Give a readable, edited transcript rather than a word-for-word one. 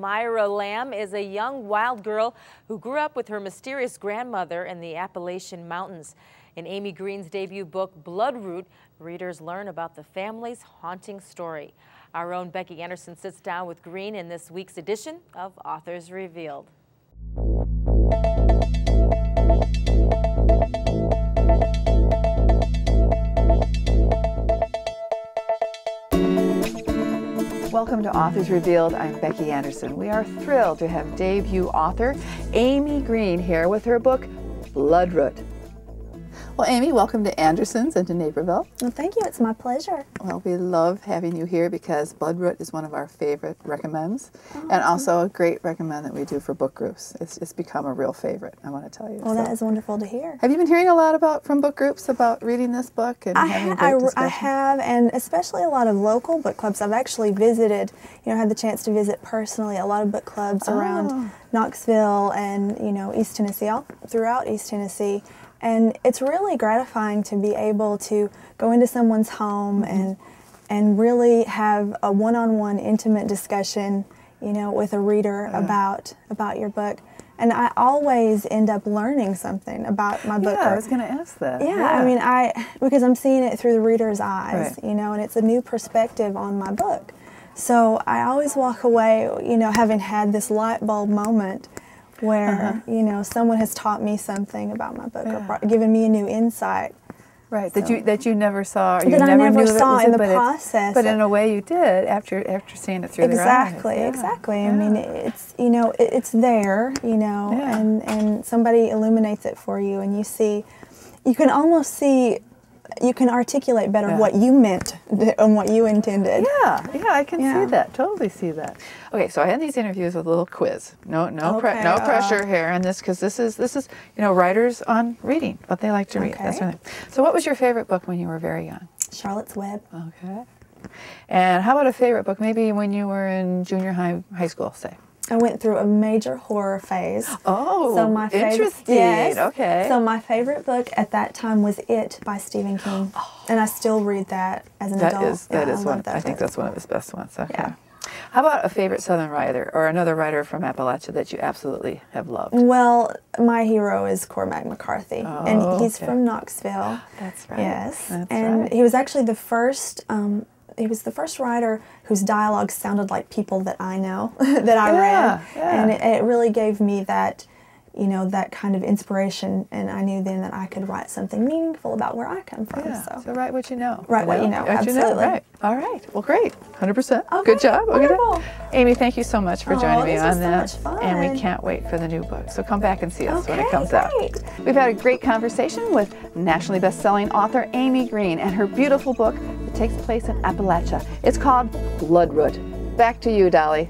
Myra Lamb is a young wild girl who grew up with her mysterious grandmother in the Appalachian Mountains. In Amy Greene's debut book, Bloodroot, readers learn about the family's haunting story. Our own Becky Anderson sits down with Greene in this week's edition of Authors Revealed. Welcome to Authors Revealed. I'm Becky Anderson. We are thrilled to have debut author Amy Greene here with her book, Bloodroot. Well, Amy, welcome to Anderson's and to Naperville. Well, thank you. It's my pleasure. Well, we love having you here because Bloodroot is one of our favorite recommends, and also a great recommend that we do for book groups. It's become a real favorite, I want to tell you. Well, that is wonderful to hear. Have you been hearing a lot from book groups about reading this book and having a great discussion? I have, and especially a lot of local book clubs. I've actually visited, had the chance to visit personally a lot of book clubs around Knoxville and, East Tennessee, all throughout East Tennessee. And it's really gratifying to be able to go into someone's home and really have a one-on-one intimate discussion, with a reader about your book. And I always end up learning something about my book. Yeah, I was going to ask that. Yeah, I mean, because I'm seeing it through the reader's eyes, and it's a new perspective on my book. So I always walk away, having had this light bulb moment where, someone has taught me something about my book or given me a new insight. Right, so, that you never saw, or you that never I never knew saw in the but process. But in a way you did after seeing it through their eyes. Exactly. I mean, it's, it's there, and somebody illuminates it for you, and you can almost see, you can articulate better what you meant and what you intended. Yeah, I can see that, totally see that. Okay, so I had these interviews with a little quiz. No pressure here on this, because this is writers on reading, what they like to read. That's right. So what was your favorite book when you were very young? Charlotte's Web. Okay. And how about a favorite book maybe when you were in junior high school, say? I went through a major horror phase. Oh, so my interesting. Yes. Okay. So my favorite book at that time was It by Stephen King, and I still read that as an adult. That is one. I think that's one of his best ones. Okay. Yeah. How about a favorite Southern writer or another writer from Appalachia that you absolutely have loved? Well, my hero is Cormac McCarthy, and he's from Knoxville. That's right. Yes, and he was actually the first. He was the first writer whose dialogue sounded like people that I know, that I read, and it really gave me that, that kind of inspiration, and I knew then that I could write something meaningful about where I come from. Yeah. So write what you know. Write what you know, absolutely. Right. All right. Well, great. 100%. Okay, good job. Wonderful. Amy, thank you so much for joining me on that. So much fun. And we can't wait for the new book. So come back and see us when it comes great. out. We've had a great conversation with nationally best-selling author Amy Greene and her beautiful book that takes place in Appalachia. It's called Bloodroot. Back to you, Dolly.